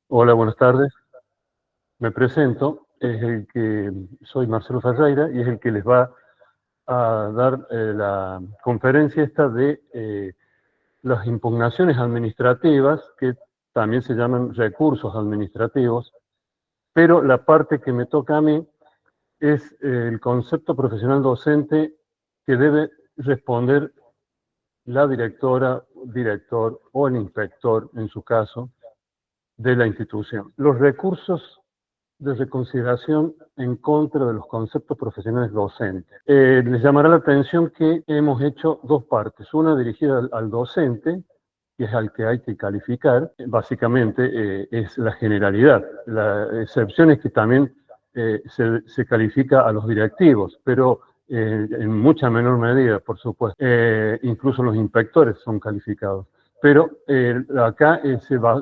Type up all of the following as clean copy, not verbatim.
Hola, buenas tardes. Me presento, soy Marcelo Ferreira y es el que les va a dar la conferencia esta de las impugnaciones administrativas, que también se llaman recursos administrativos, pero la parte que me toca a mí es el concepto profesional docente que debe responder la directora, director o el inspector, en su caso, de la institución. Los recursos de reconsideración en contra de los conceptos profesionales docentes. Les llamará la atención que hemos hecho dos partes, una dirigida al docente, que es al que hay que calificar, básicamente es la generalidad. La excepción es que también se califica a los directivos, pero en mucha menor medida, por supuesto. Incluso los inspectores son calificados. Pero acá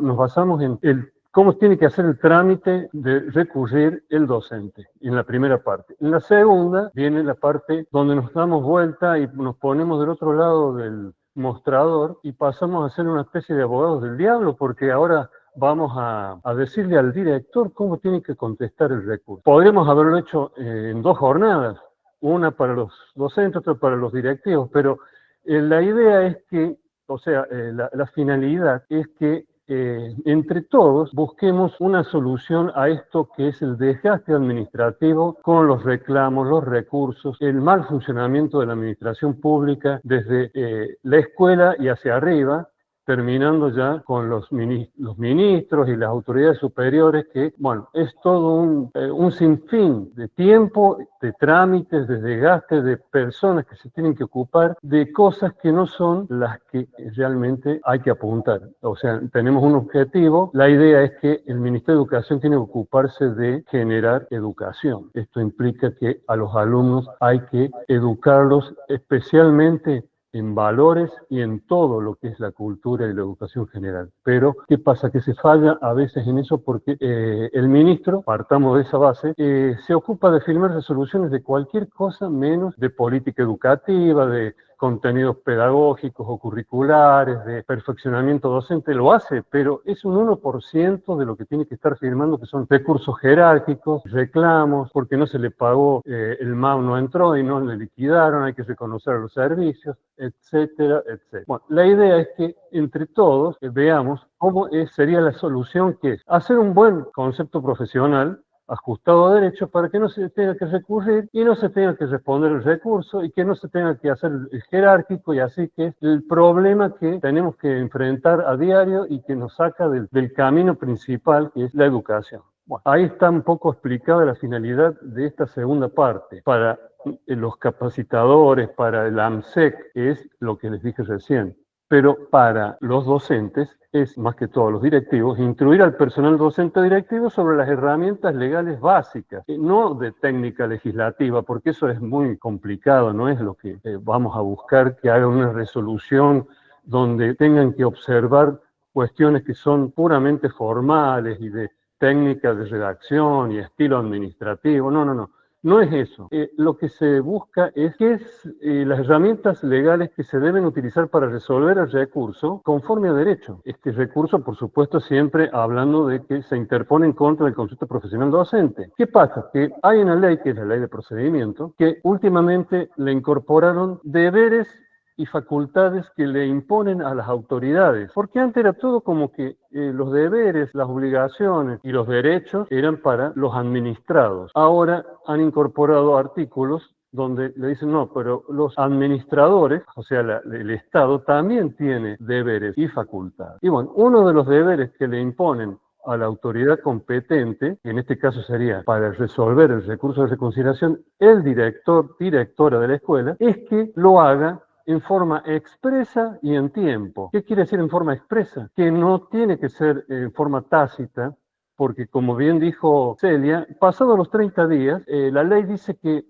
nos basamos en cómo tiene que hacer el trámite de recurrir el docente, en la primera parte. En la segunda viene la parte donde nos damos vuelta y nos ponemos del otro lado del mostrador y pasamos a ser una especie de abogados del diablo, porque ahora vamos a decirle al director cómo tiene que contestar el recurso. Podríamos haberlo hecho en dos jornadas, una para los docentes, otra para los directivos, pero la idea es que, o sea, la finalidad es que entre todos busquemos una solución a esto que es el desgaste administrativo con los reclamos, los recursos, el mal funcionamiento de la administración pública desde la escuela y hacia arriba, terminando ya con los ministros y las autoridades superiores, que, bueno, es todo un sinfín de tiempo, de trámites, de desgaste, de personas que se tienen que ocupar de cosas que no son las que realmente hay que apuntar. O sea, tenemos un objetivo, la idea es que el Ministerio de Educación tiene que ocuparse de generar educación. Esto implica que a los alumnos hay que educarlos especialmente en valores y en todo lo que es la cultura y la educación general. Pero, ¿qué pasa? Que se falla a veces en eso porque el ministro, partamos de esa base, se ocupa de firmar resoluciones de cualquier cosa menos de política educativa, de contenidos pedagógicos o curriculares, de perfeccionamiento docente, lo hace, pero es un 1% de lo que tiene que estar firmando, que son recursos jerárquicos, reclamos, porque no se le pagó, el MAU no entró y no le liquidaron, hay que reconocer los servicios, etcétera, etcétera. Bueno, la idea es que entre todos veamos cómo sería la solución, que es hacer un buen concepto profesional ajustado a derecho para que no se tenga que recurrir y no se tenga que responder el recurso y que no se tenga que hacer el jerárquico, y así que es el problema que tenemos que enfrentar a diario y que nos saca del camino principal, que es la educación. Bueno, ahí está un poco explicada la finalidad de esta segunda parte. Para los capacitadores, para el AMSEC, es lo que les dije recién. Pero para los docentes es, más que todos los directivos, instruir al personal docente directivo sobre las herramientas legales básicas, no de técnica legislativa, porque eso es muy complicado, no es lo que vamos a buscar, que haga una resolución donde tengan que observar cuestiones que son puramente formales y de técnica de redacción y estilo administrativo. No, no, no. No es eso. Lo que se busca es qué es las herramientas legales que se deben utilizar para resolver el recurso conforme a derecho. Este recurso, por supuesto, siempre hablando de que se interpone en contra del concepto profesional docente. ¿Qué pasa? Que hay una ley, que es la ley de procedimiento, que últimamente le incorporaron deberes y facultades que le imponen a las autoridades, porque antes era todo como que los deberes, las obligaciones y los derechos eran para los administrados. Ahora han incorporado artículos donde le dicen, no, pero los administradores, o sea, el Estado también tiene deberes y facultades. Y bueno, uno de los deberes que le imponen a la autoridad competente, que en este caso sería para resolver el recurso de reconciliación, el director, directora de la escuela, es que lo haga en forma expresa y en tiempo. ¿Qué quiere decir en forma expresa? Que no tiene que ser en forma tácita, porque como bien dijo Celia, pasados los 30 días, la ley dice que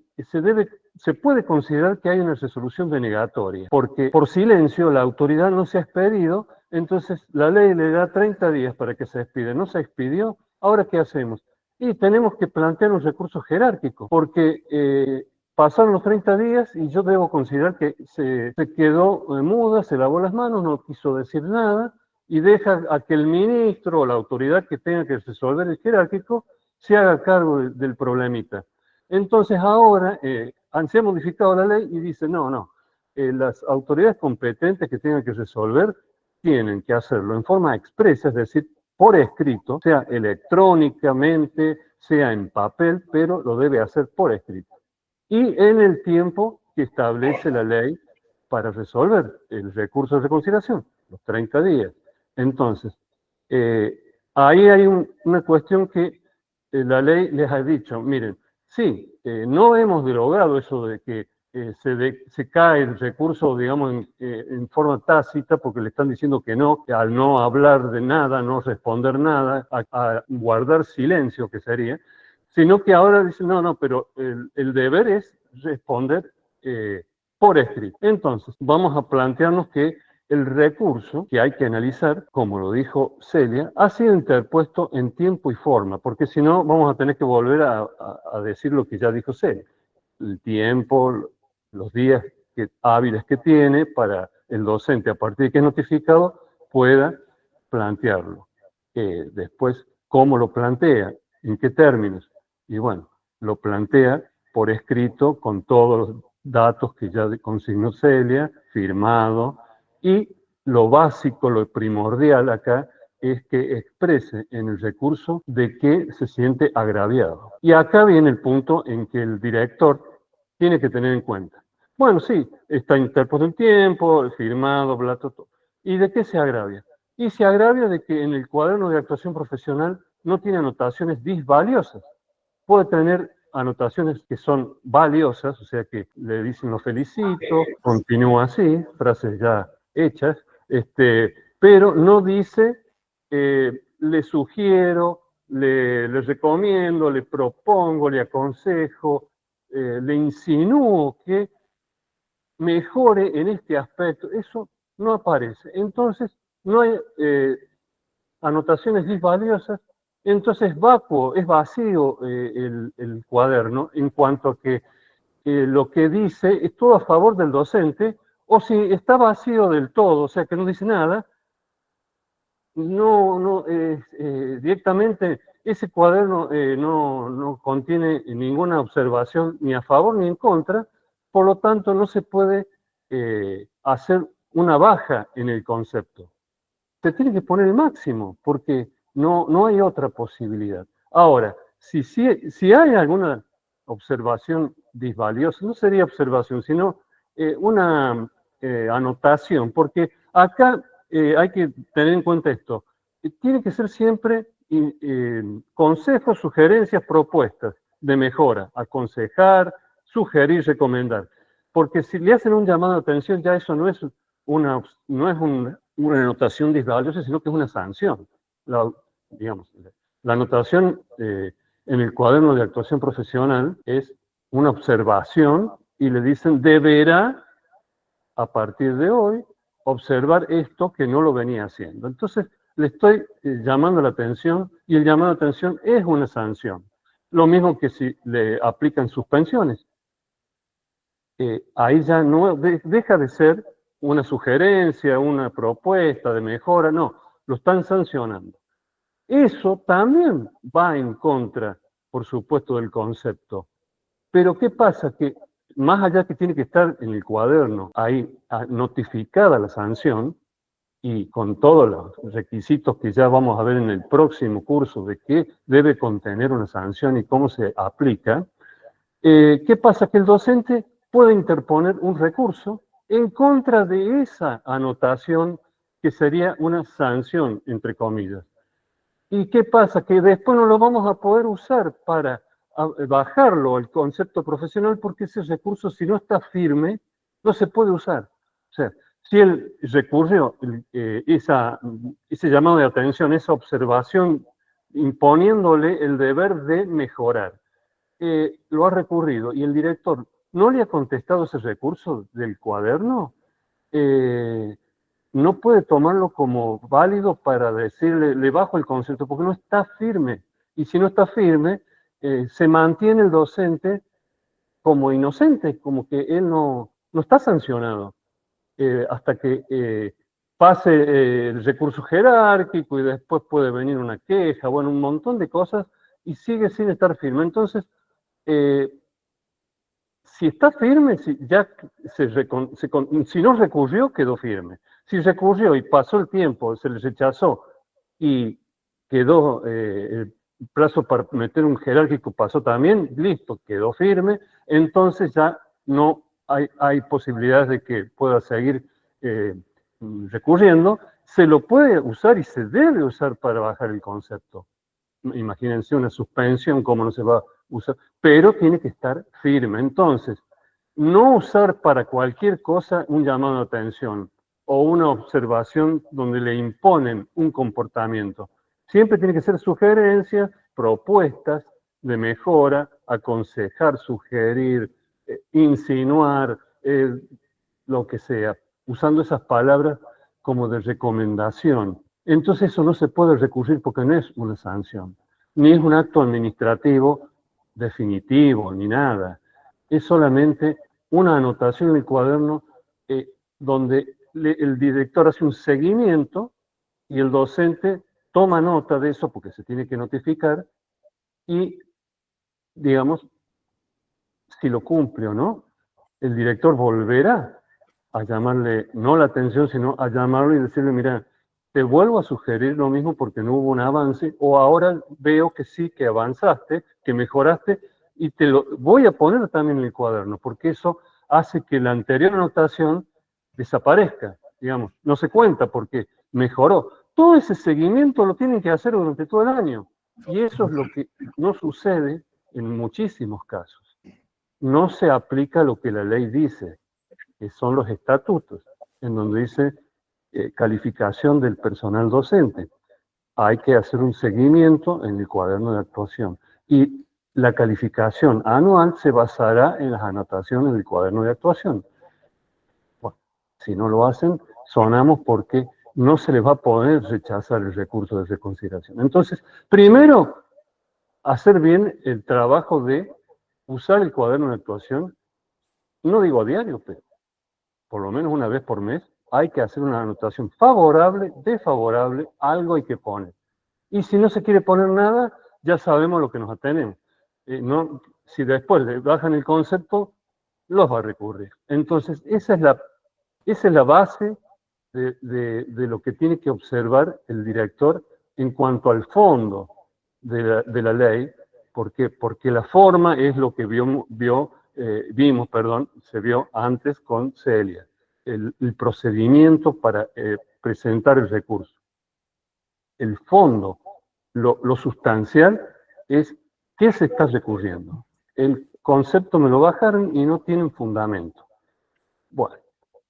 se puede considerar que hay una resolución denegatoria, porque por silencio la autoridad no se ha expedido, entonces la ley le da 30 días para que se expida. No se expidió, ¿ahora qué hacemos? Y tenemos que plantear un recurso jerárquico, porque pasaron los 30 días y yo debo considerar que se quedó muda, se lavó las manos, no quiso decir nada, y deja a que el ministro o la autoridad que tenga que resolver el jerárquico se haga cargo del problemita. Entonces ahora se ha modificado la ley y dice, no, las autoridades competentes que tengan que resolver tienen que hacerlo en forma expresa, es decir, por escrito, sea electrónicamente, sea en papel, pero lo debe hacer por escrito. Y en el tiempo que establece la ley para resolver el recurso de reconciliación, los 30 días. Entonces, ahí hay una cuestión que la ley les ha dicho, miren, sí, no hemos derogado eso de que se cae el recurso, digamos, en forma tácita, porque le están diciendo que no, al no hablar de nada, no responder nada, a guardar silencio, que sería, sino que ahora dicen, no, pero el deber es responder por escrito. Entonces, vamos a plantearnos que el recurso que hay que analizar, como lo dijo Celia, ha sido interpuesto en tiempo y forma, porque si no vamos a tener que volver a decir lo que ya dijo Celia. El tiempo, los días hábiles que tiene para el docente, a partir de que es notificado, pueda plantearlo. Después, ¿cómo lo plantea? ¿En qué términos? Y bueno, lo plantea por escrito con todos los datos que ya consignó Celia, firmado, y lo básico, lo primordial acá es que exprese en el recurso de que se siente agraviado. Y acá viene el punto en que el director tiene que tener en cuenta. Bueno, sí, está interpuesto el tiempo, firmado, bla, todo. ¿Y de qué se agravia? Y se agravia de que en el cuaderno de actuación profesional no tiene anotaciones disvaliosas. Puede tener anotaciones que son valiosas, o sea que le dicen lo felicito, continúa así, frases ya hechas, pero no dice le sugiero, le recomiendo, le propongo, le aconsejo, le insinúo que mejore en este aspecto. Eso no aparece. Entonces, no hay anotaciones disvaliosas, entonces es vacío el cuaderno en cuanto a que lo que dice es todo a favor del docente, o si está vacío del todo, o sea que no dice nada, no directamente ese cuaderno no contiene ninguna observación ni a favor ni en contra, por lo tanto no se puede hacer una baja en el concepto. Se tiene que poner el máximo, porque no hay otra posibilidad. Ahora, si hay alguna observación disvaliosa, no sería observación, sino una anotación, porque acá hay que tener en cuenta esto. Tiene que ser siempre consejos, sugerencias, propuestas de mejora, aconsejar, sugerir, recomendar. Porque si le hacen un llamado de atención, ya eso no es una anotación disvaliosa, sino que es una sanción. La anotación en el cuaderno de actuación profesional es una observación y le dicen deberá, a partir de hoy, observar esto que no lo venía haciendo. Entonces, le estoy llamando la atención y el llamado de atención es una sanción. Lo mismo que si le aplican suspensiones. Ahí ya no deja de ser una sugerencia, una propuesta de mejora, no, lo están sancionando. Eso también va en contra, por supuesto, del concepto. Pero ¿qué pasa? Que más allá que tiene que estar en el cuaderno, ahí notificada la sanción, y con todos los requisitos que ya vamos a ver en el próximo curso de qué debe contener una sanción y cómo se aplica, ¿qué pasa? Que el docente puede interponer un recurso en contra de esa anotación que sería una sanción, entre comillas. ¿Y qué pasa? Que después no lo vamos a poder usar para bajarlo al concepto profesional porque ese recurso, si no está firme, no se puede usar. O sea, si él recurrió ese llamado de atención, esa observación, imponiéndole el deber de mejorar, lo ha recurrido y el director no le ha contestado ese recurso del cuaderno, no puede tomarlo como válido para decirle, le bajo el concepto, porque no está firme. Y si no está firme, se mantiene el docente como inocente, como que él no está sancionado, hasta que pase el recurso jerárquico y después puede venir una queja, bueno, un montón de cosas y sigue sin estar firme. Entonces, si está firme, si, ya si no recurrió, quedó firme. Si recurrió y pasó el tiempo, se le rechazó y quedó el plazo para meter un jerárquico pasó también, listo, quedó firme, entonces ya no hay posibilidades de que pueda seguir recurriendo. Se lo puede usar y se debe usar para bajar el concepto. Imagínense una suspensión, cómo no se va a usar, pero tiene que estar firme. Entonces, no usar para cualquier cosa un llamado de atención o una observación donde le imponen un comportamiento. Siempre tiene que ser sugerencias, propuestas de mejora, aconsejar, sugerir, insinuar, lo que sea, usando esas palabras como de recomendación. Entonces eso no se puede recurrir porque no es una sanción, ni es un acto administrativo definitivo, ni nada. Es solamente una anotación en el cuaderno donde el director hace un seguimiento y el docente toma nota de eso porque se tiene que notificar y, digamos, si lo cumple o no, el director volverá a llamarle, no la atención, sino a llamarlo y decirle, mira, te vuelvo a sugerir lo mismo porque no hubo un avance, o ahora veo que sí, que avanzaste, que mejoraste, y te lo voy a poner también en el cuaderno, porque eso hace que la anterior anotación desaparezca, digamos, no se cuenta porque mejoró. Todo ese seguimiento lo tienen que hacer durante todo el año, y eso es lo que no sucede en muchísimos casos. No se aplica lo que la ley dice, que son los estatutos, en donde dice calificación del personal docente. Hay que hacer un seguimiento en el cuaderno de actuación. Y la calificación anual se basará en las anotaciones del cuaderno de actuación. Bueno, si no lo hacen, sonamos porque no se les va a poder rechazar el recurso de reconsideración. Entonces, primero, hacer bien el trabajo de usar el cuaderno de actuación, no digo a diario, pero por lo menos una vez por mes, hay que hacer una anotación favorable, desfavorable, algo hay que poner. Y si no se quiere poner nada, ya sabemos lo que nos atenemos. No, si después le bajan el concepto, los va a recurrir. Entonces, esa es la base de lo que tiene que observar el director en cuanto al fondo de la ley. ¿Por qué? Porque la forma es lo que vimos, se vio antes con Celia. El procedimiento para presentar el recurso. El fondo, lo sustancial, es qué se está recurriendo. El concepto me lo bajaron y no tienen fundamento. Bueno,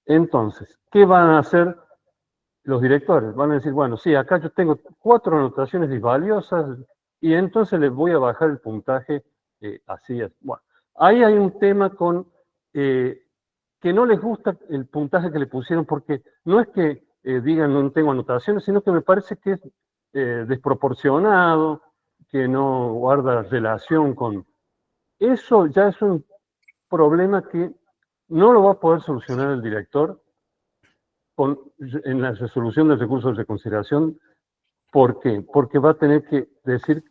entonces, ¿qué van a hacer los directores? Van a decir, bueno, sí, acá yo tengo 4 anotaciones disvaliosas y entonces les voy a bajar el puntaje así. Bueno, ahí hay un tema con que no les gusta el puntaje que le pusieron porque no es que digan no tengo anotaciones, sino que me parece que es desproporcionado, que no guarda relación con... Eso ya es un problema que no lo va a poder solucionar el director en la resolución del recurso de reconsideración. ¿Por qué? Porque va a tener que decir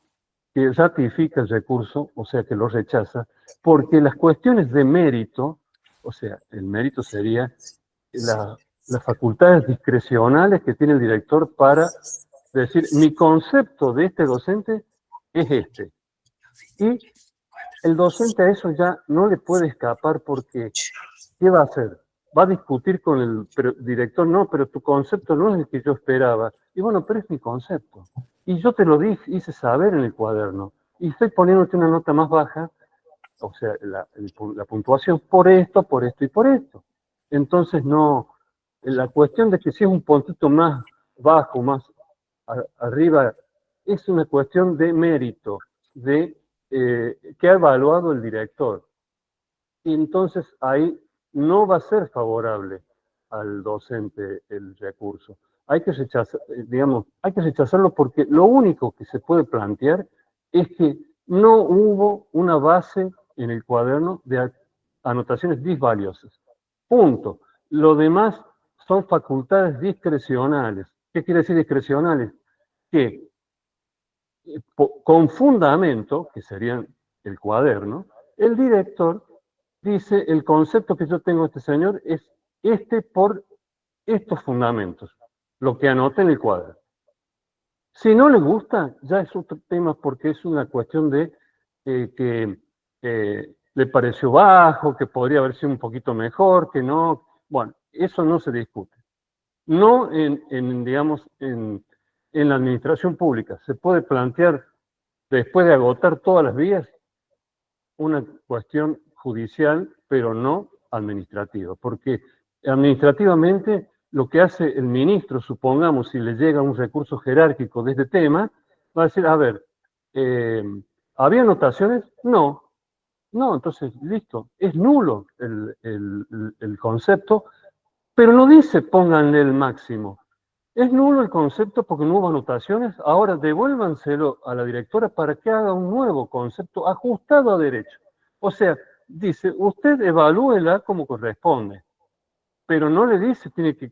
que ratifica el recurso, o sea, que lo rechaza, porque las cuestiones de mérito, o sea, el mérito sería las facultades discrecionales que tiene el director para decir, mi concepto de este docente es este. Y el docente a eso ya no le puede escapar porque, ¿qué va a hacer? Va a discutir con el director, no, pero tu concepto no es el que yo esperaba. Y bueno, pero es mi concepto. Y yo te lo hice saber en el cuaderno. Y estoy poniéndote una nota más baja, o sea, la puntuación por esto y por esto. Entonces no, la cuestión de que si es un puntito más bajo, más arriba, es una cuestión de mérito, de que ha evaluado el director. Y entonces ahí no va a ser favorable al docente el recurso. Hay que rechazarlo porque lo único que se puede plantear es que no hubo una base en el cuaderno de anotaciones disvaliosas. Punto. Lo demás son facultades discrecionales. ¿Qué quiere decir discrecionales? Que con fundamento, que serían el cuaderno, el director dice, el concepto que yo tengo de este señor es este por estos fundamentos, lo que anota en el cuaderno. Si no le gusta, ya es otro tema porque es una cuestión de que le pareció bajo, que podría haber sido un poquito mejor, que no. Bueno, eso no se discute. No digamos, en la administración pública. Se puede plantear, después de agotar todas las vías, una cuestión judicial, pero no administrativa, porque administrativamente lo que hace el ministro, supongamos, si le llega un recurso jerárquico de este tema, va a decir, a ver, ¿había anotaciones? No, entonces, listo, es nulo el concepto, pero no dice pónganle el máximo. Es nulo el concepto porque no hubo anotaciones, ahora devuélvanselo a la directora para que haga un nuevo concepto ajustado a derecho. O sea, dice, usted evalúela como corresponde, pero no le dice tiene que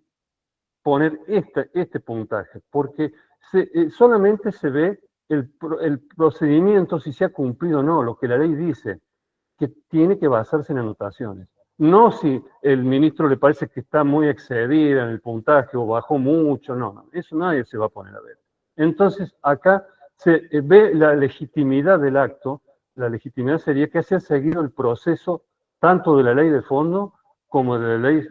poner este puntaje, porque solamente se ve el procedimiento si se ha cumplido o no, lo que la ley dice, que tiene que basarse en anotaciones. No si el ministro le parece que está muy excedida en el puntaje o bajó mucho, no, eso nadie se va a poner a ver. Entonces, acá se ve la legitimidad del acto, la legitimidad sería que se ha seguido el proceso tanto de la ley de fondo como de la ley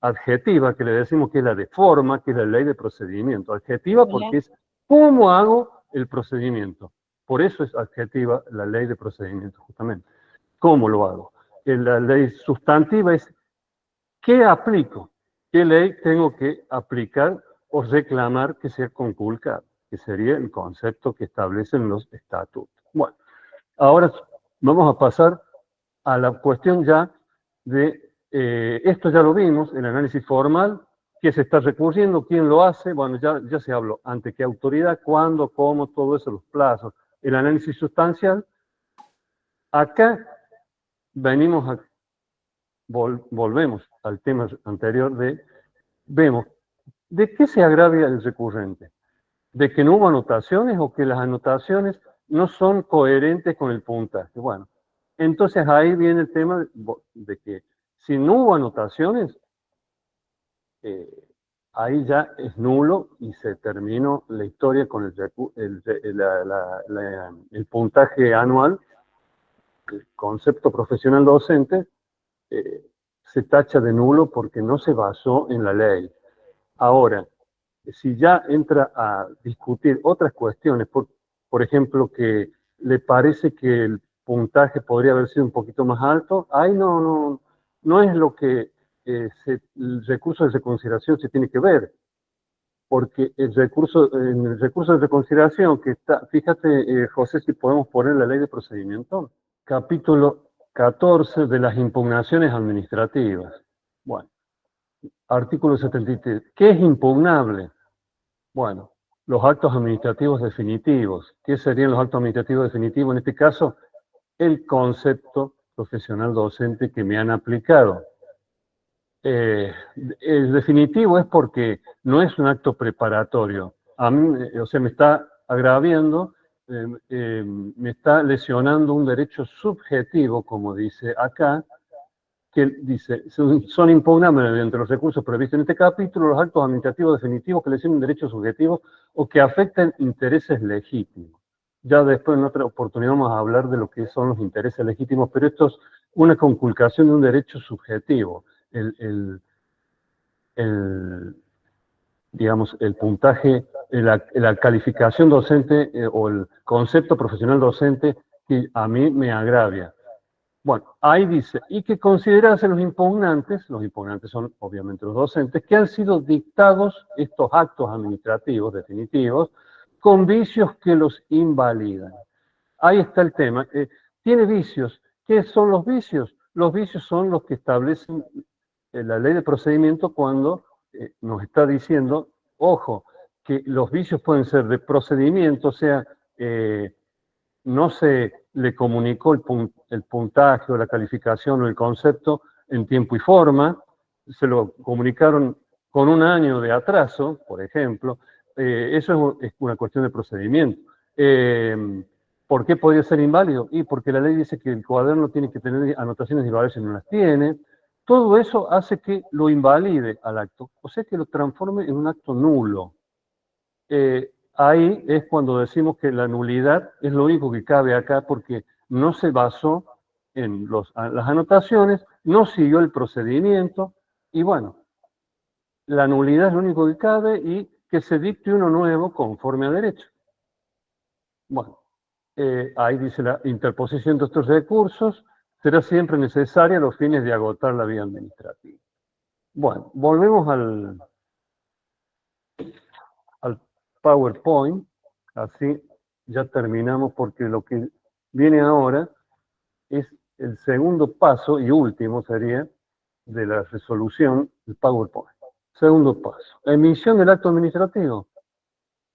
adjetiva, que le decimos que es la de forma, que es la ley de procedimiento. Adjetiva porque es cómo hago el procedimiento. Por eso es adjetiva la ley de procedimiento, justamente. ¿Cómo lo hago? La ley sustantiva es ¿qué aplico? ¿Qué ley tengo que aplicar o reclamar que sea conculcada? Que sería el concepto que establecen los estatutos. Bueno, ahora vamos a pasar a la cuestión ya de, esto ya lo vimos, el análisis formal, qué se está recurriendo, quién lo hace, bueno, ya se habló, ante qué autoridad, cuándo, cómo, todo eso, los plazos. El análisis sustancial, acá venimos a volvemos al tema anterior vemos, ¿de qué se agravia el recurrente? ¿De que no hubo anotaciones o que las anotaciones no son coherentes con el puntaje? Bueno, entonces ahí viene el tema de que si no hubo anotaciones, ahí ya es nulo y se terminó la historia con el puntaje anual, el concepto profesional docente, se tacha de nulo porque no se basó en la ley. Ahora, si ya entra a discutir otras cuestiones, por ejemplo, que le parece que el puntaje podría haber sido un poquito más alto, ahí no es lo que el recurso de reconsideración se tiene que ver, porque en el recurso de reconsideración que está, fíjate, José, si podemos poner la ley de procedimiento, capítulo 14 de las impugnaciones administrativas. Bueno, artículo 73. ¿Qué es impugnable? Bueno, los actos administrativos definitivos. ¿Qué serían los actos administrativos definitivos? En este caso, el concepto profesional docente que me han aplicado. El definitivo es porque no es un acto preparatorio. A mí, o sea, me está agraviando, me está lesionando un derecho subjetivo, como dice acá, que dice, son impugnables mediante los recursos previstos en este capítulo los actos administrativos definitivos que lesionen derechos subjetivos o que afecten intereses legítimos. Ya después en otra oportunidad vamos a hablar de lo que son los intereses legítimos, pero esto es una conculcación de un derecho subjetivo. Digamos, el puntaje, la calificación docente o el concepto profesional docente que a mí me agravia. Bueno, ahí dice, y que considerarse los impugnantes son obviamente los docentes, que han sido dictados estos actos administrativos definitivos con vicios que los invalidan. Ahí está el tema. Tiene vicios. ¿Qué son los vicios? Los vicios son los que establecen la ley de procedimiento cuando nos está diciendo, ojo, que los vicios pueden ser de procedimiento, o sea, no se le comunicó el puntaje o la calificación o el concepto en tiempo y forma, se lo comunicaron con un año de atraso, por ejemplo, eso es una cuestión de procedimiento. ¿Por qué podría ser inválido? Y porque la ley dice que el cuaderno tiene que tener anotaciones de valores y no las tiene. Todo eso hace que lo invalide al acto, o sea que lo transforme en un acto nulo. Ahí es cuando decimos que la nulidad es lo único que cabe acá porque no se basó en las anotaciones, no siguió el procedimiento y bueno, la nulidad es lo único que cabe y que se dicte uno nuevo conforme a derecho. Bueno, ahí dice la interposición de estos recursos será siempre necesaria a los fines de agotar la vía administrativa. Bueno, volvemos al PowerPoint, así ya terminamos porque lo que viene ahora es el segundo paso y último sería de la resolución del PowerPoint. Segundo paso, emisión del acto administrativo.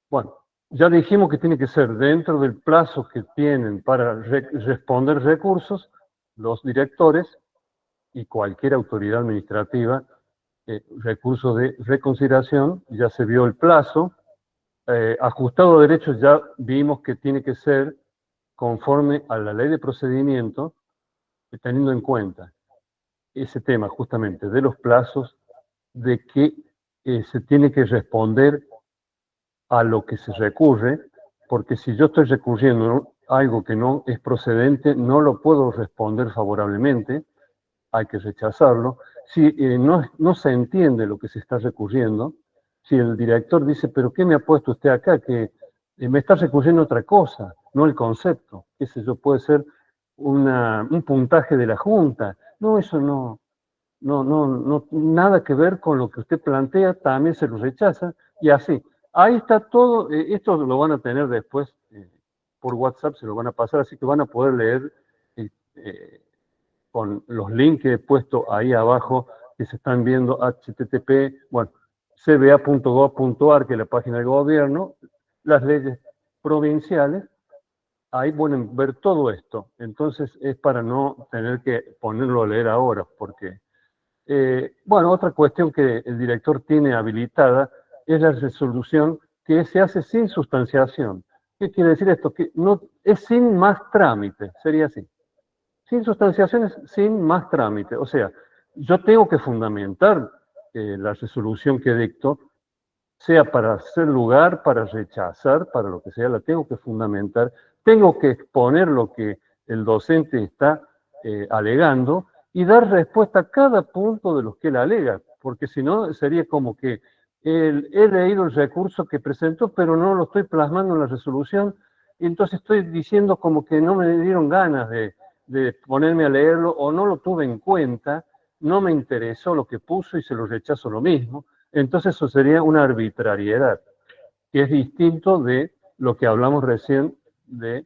Bueno, ya dijimos que tiene que ser dentro del plazo que tienen para responder recursos los directores y cualquier autoridad administrativa, recursos de reconsideración, ya se vio el plazo. Ajustado a derechos ya vimos que tiene que ser conforme a la ley de procedimiento, teniendo en cuenta ese tema justamente de los plazos, de que se tiene que responder a lo que se recurre, porque si yo estoy recurriendo algo que no es procedente, no lo puedo responder favorablemente, hay que rechazarlo. Si no se entiende lo que se está recurriendo, si el director dice, pero ¿qué me ha puesto usted acá? Que me está recurriendo otra cosa, no el concepto. Eso puede ser un puntaje de la Junta. No, eso no, nada que ver con lo que usted plantea, también se lo rechaza, y así. Ahí está todo, esto lo van a tener después por WhatsApp, se lo van a pasar, así que van a poder leer con los links que he puesto ahí abajo, que se están viendo, http, bueno, cba.gov.ar, que es la página del gobierno, las leyes provinciales, ahí pueden ver todo esto. Entonces es para no tener que ponerlo a leer ahora, porque bueno, otra cuestión que el director tiene habilitada es la resolución que se hace sin sustanciación. ¿Qué quiere decir esto? Que no, es sin más trámite, sería así. Sin sustanciación es sin más trámite. O sea, yo tengo que fundamentar la resolución que dicto, sea para hacer lugar, para rechazar, para lo que sea, la tengo que fundamentar, tengo que exponer lo que el docente está alegando y dar respuesta a cada punto de los que él alega, porque si no sería como que he leído el recurso que presentó, pero no lo estoy plasmando en la resolución, y entonces estoy diciendo como que no me dieron ganas de ponerme a leerlo o no lo tuve en cuenta, no me interesó lo que puso y se lo rechazo lo mismo. Entonces eso sería una arbitrariedad, que es distinto de lo que hablamos recién de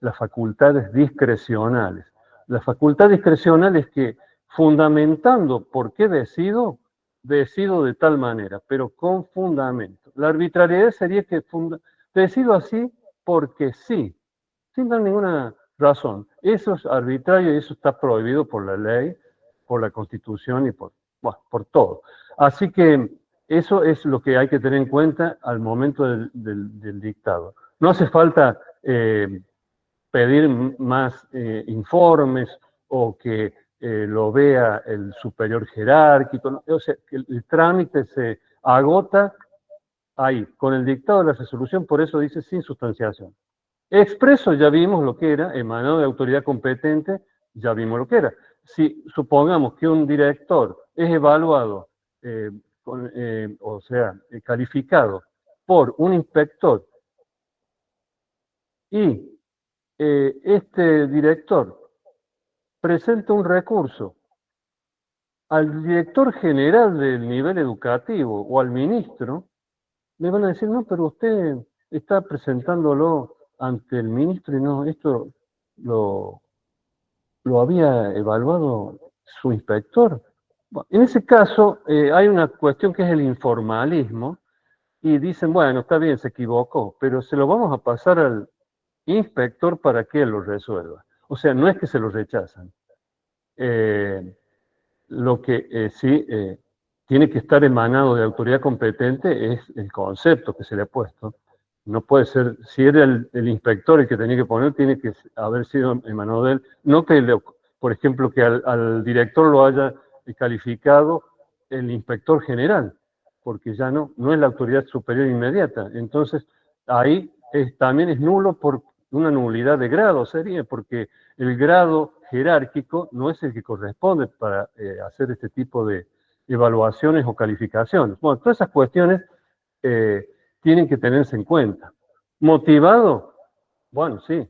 las facultades discrecionales. La facultad discrecional es que, fundamentando por qué decido de tal manera, pero con fundamento. La arbitrariedad sería que decido así porque sí, sin dar ninguna razón. Eso es arbitrario y eso está prohibido por la ley, por la Constitución y bueno, por todo. Así que eso es lo que hay que tener en cuenta al momento del dictado. No hace falta pedir más informes o que lo vea el superior jerárquico. O sea, que el trámite se agota ahí, con el dictado de la resolución, por eso dice sin sustanciación. Expreso ya vimos lo que era, emanado de autoridad competente, ya vimos lo que era. Si supongamos que un director es evaluado, o sea, calificado por un inspector y este director presenta un recurso al director general del nivel educativo o al ministro, le van a decir, no, pero usted está presentándolo ante el ministro y no, esto lo había evaluado su inspector. Bueno, en ese caso hay una cuestión que es el informalismo y dicen, bueno, está bien, se equivocó, pero se lo vamos a pasar al inspector para que él lo resuelva. O sea, no es que se lo rechazan. Lo que sí tiene que estar emanado de autoridad competente, es el concepto que se le ha puesto. No puede ser, si era el inspector el que tenía que poner, tiene que haber sido emanado de él. No que, por ejemplo, que al director lo haya calificado el inspector general, porque ya no es la autoridad superior inmediata. Entonces, ahí también es nulo por una nulidad de grado, sería, porque el grado jerárquico no es el que corresponde para hacer este tipo de evaluaciones o calificaciones. Bueno, todas esas cuestiones tienen que tenerse en cuenta. ¿Motivado? Bueno, sí,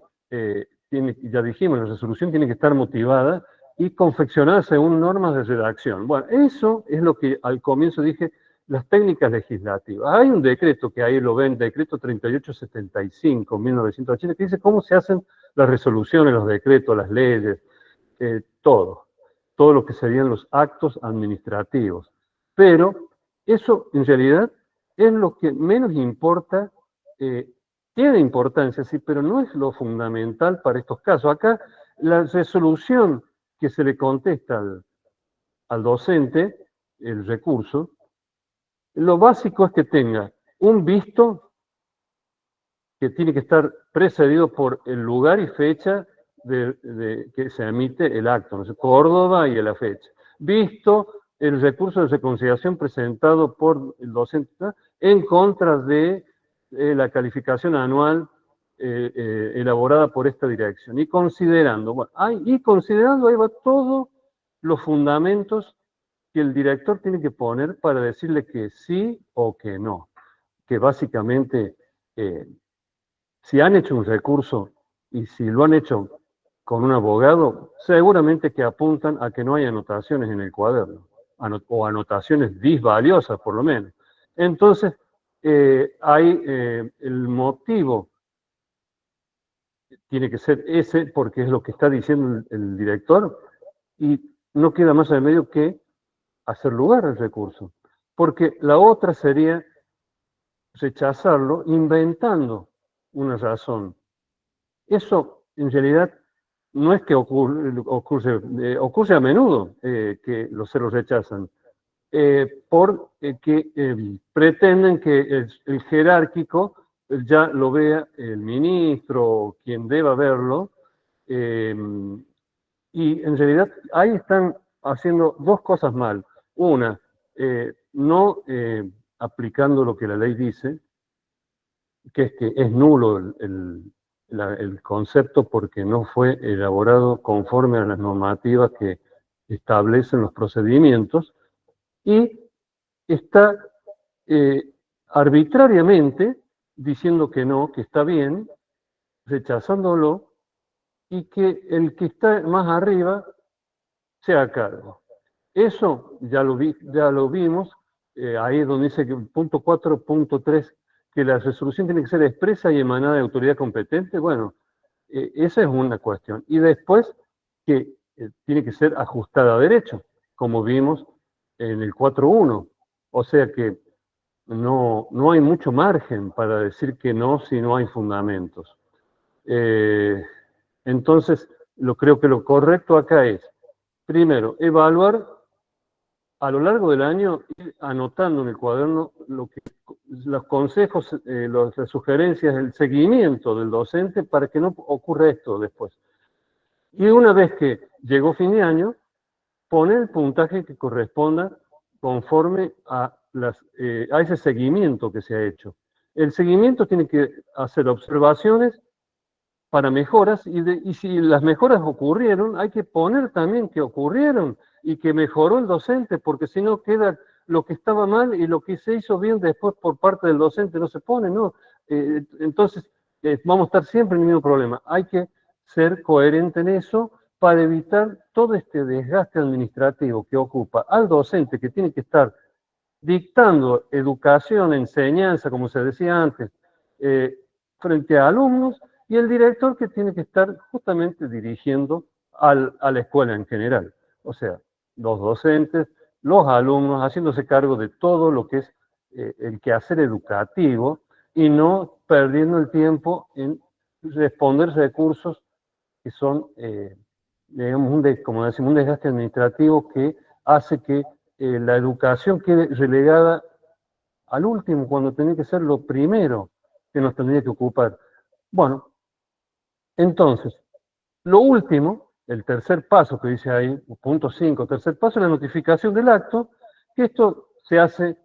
ya dijimos, la resolución tiene que estar motivada y confeccionada según normas de redacción. Bueno, eso es lo que al comienzo dije, las técnicas legislativas. Hay un decreto que ahí lo ven, decreto 3875, 1980, que dice cómo se hacen las resoluciones, los decretos, las leyes, todo lo que serían los actos administrativos. Pero eso en realidad es lo que menos importa, tiene importancia, sí, pero no es lo fundamental para estos casos. Acá la resolución que se le contesta al docente, el recurso, lo básico es que tenga un visto que tiene que estar precedido por el lugar y fecha de que se emite el acto, ¿no? Córdoba y la fecha. Visto el recurso de reconciliación presentado por el docente en contra de la calificación anual elaborada por esta dirección. Y considerando, bueno, ahí va todos los fundamentos que el director tiene que poner para decirle que sí o que no. Que básicamente, si han hecho un recurso y si lo han hecho con un abogado, seguramente que apuntan a que no hay anotaciones en el cuaderno, o anotaciones disvaliosas por lo menos. Entonces, hay el motivo tiene que ser ese, porque es lo que está diciendo el director, y no queda más remedio que hacer lugar al recurso. Porque la otra sería rechazarlo inventando una razón. Eso, en realidad, no es que ocurre a menudo que se los rechazan, porque pretenden que el jerárquico ya lo vea el ministro o quien deba verlo, y en realidad ahí están haciendo dos cosas mal. Una, no aplicando lo que la ley dice, que es nulo el concepto porque no fue elaborado conforme a las normativas que establecen los procedimientos, y está arbitrariamente diciendo que no, que está bien, rechazándolo, y que el que está más arriba sea a cargo. Eso ya lo vimos, ahí es donde dice que punto 4.3, que la resolución tiene que ser expresa y emanada de autoridad competente. Bueno, esa es una cuestión. Y después que tiene que ser ajustada a derecho, como vimos en el 4.1. O sea que no hay mucho margen para decir que no si no hay fundamentos. Entonces, creo que lo correcto acá es, primero, evaluar a lo largo del año, ir anotando en el cuaderno los consejos, las sugerencias, el seguimiento del docente para que no ocurra esto después. Y una vez que llegó fin de año, poner el puntaje que corresponda conforme a ese seguimiento que se ha hecho. El seguimiento tiene que hacer observaciones para mejoras, y si las mejoras ocurrieron, hay que poner también que ocurrieron y que mejoró el docente, porque si no queda lo que estaba mal y lo que se hizo bien después por parte del docente no se pone, ¿no? Entonces, vamos a estar siempre en el mismo problema. Hay que ser coherente en eso para evitar todo este desgaste administrativo que ocupa al docente, que tiene que estar dictando educación, enseñanza, como se decía antes, frente a alumnos, y el director que tiene que estar justamente dirigiendo a la escuela en general. O sea, los docentes, los alumnos, haciéndose cargo de todo lo que es el quehacer educativo y no perdiendo el tiempo en responder recursos que son, digamos, como decimos, un desgaste administrativo que hace que la educación quede relegada al último, cuando tenía que ser lo primero que nos tendría que ocupar. Bueno, entonces, lo último, el tercer paso que dice ahí, punto 5, tercer paso, es la notificación del acto, que esto se hace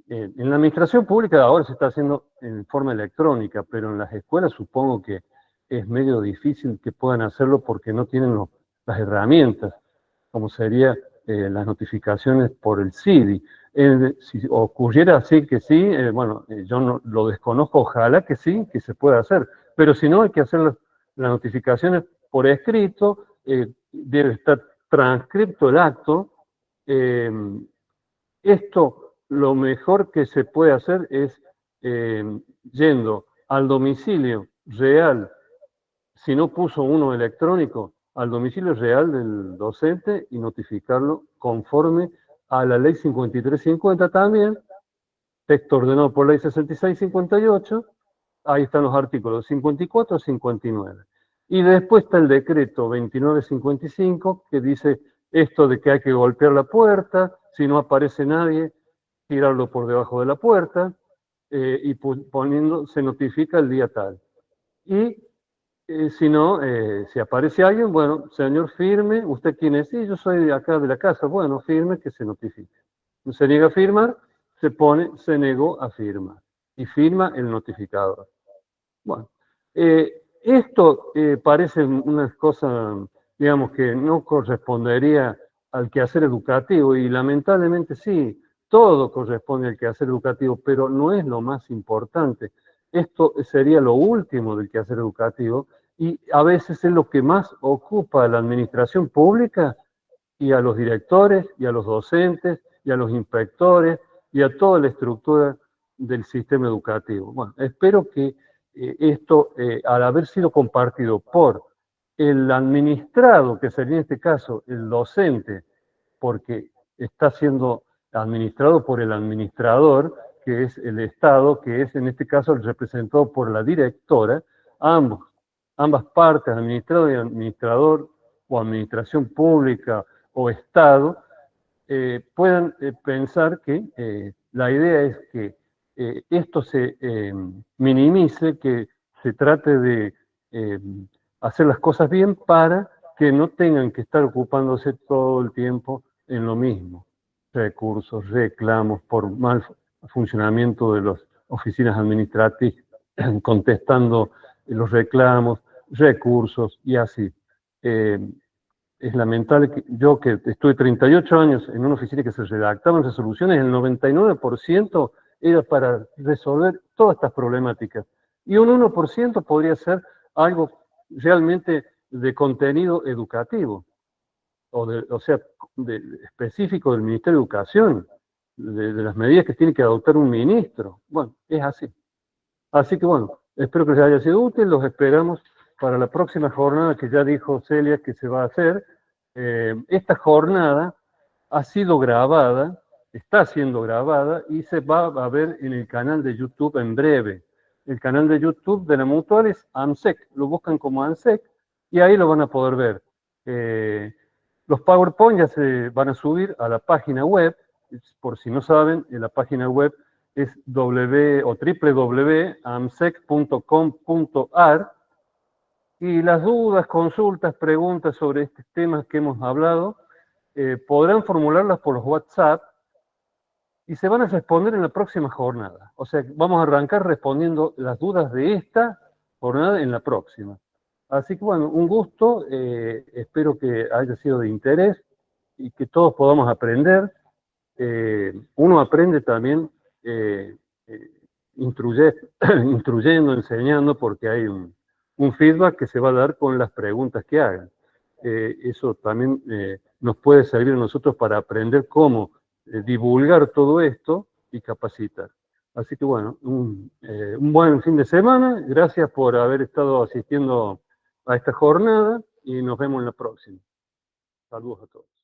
en la administración pública, ahora se está haciendo en forma electrónica, pero en las escuelas supongo que es medio difícil que puedan hacerlo porque no tienen las herramientas, como sería las notificaciones por el CIDI. Si ocurriera así que sí, bueno, yo no, lo desconozco, ojalá que sí, que se pueda hacer, pero si no hay que hacer las notificaciones por escrito, debe estar transcripto el acto. Esto, lo mejor que se puede hacer es yendo al domicilio real, si no puso uno electrónico, al domicilio real del docente y notificarlo conforme a la ley 5350 también, texto ordenado por ley 6658, ahí están los artículos 54 y 59. Y después está el decreto 2955 que dice esto de que hay que golpear la puerta, si no aparece nadie, tirarlo por debajo de la puerta, y se notifica el día tal. Y si no, si aparece alguien, bueno, señor, firme, ¿usted quién es? Sí, yo soy de acá de la casa, bueno, firme, que se notifique. Se niega a firmar, se pone, se negó a firmar, y firma el notificador. Bueno, esto parece una cosa, digamos, que no correspondería al quehacer educativo, y lamentablemente sí, todo corresponde al quehacer educativo, pero no es lo más importante. Esto sería lo último del quehacer educativo, y a veces es lo que más ocupa a la administración pública y a los directores y a los docentes y a los inspectores y a toda la estructura del sistema educativo. Bueno, espero que esto, al haber sido compartido por el administrado, que sería en este caso el docente, porque está siendo administrado por el administrador, que es el Estado, que es en este caso el representado por la directora, ambas partes, administrado y administrador, o administración pública o Estado, puedan pensar que la idea es que esto se minimice, que se trate de hacer las cosas bien para que no tengan que estar ocupándose todo el tiempo en lo mismo. Recursos, reclamos por mal funcionamiento de las oficinas administrativas, contestando los reclamos, recursos y así. Es lamentable que yo, que estuve 38 años en una oficina que se redactaban resoluciones, el 99% era para resolver todas estas problemáticas. Y un 1% podría ser algo realmente de contenido educativo, o sea, específico del Ministerio de Educación, de las medidas que tiene que adoptar un ministro. Bueno, es así. Así que bueno, espero que les haya sido útil, los esperamos para la próxima jornada que ya dijo Celia que se va a hacer. Esta jornada ha sido grabada, está siendo grabada y se va a ver en el canal de YouTube en breve. El canal de YouTube de la Mutual es AMSEC, lo buscan como AMSEC y ahí lo van a poder ver. Los PowerPoint ya se van a subir a la página web, por si no saben, en la página web es www.amsec.com.ar, y las dudas, consultas, preguntas sobre estos temas que hemos hablado, podrán formularlas por los WhatsApp y se van a responder en la próxima jornada. O sea, vamos a arrancar respondiendo las dudas de esta jornada en la próxima. Así que bueno, un gusto, espero que haya sido de interés y que todos podamos aprender. Uno aprende también instruyendo, enseñando, porque hay un feedback que se va a dar con las preguntas que hagan. Eso también nos puede servir a nosotros para aprender cómo divulgar todo esto y capacitar. Así que bueno, un buen fin de semana. Gracias por haber estado asistiendo a esta jornada y nos vemos en la próxima. Saludos a todos.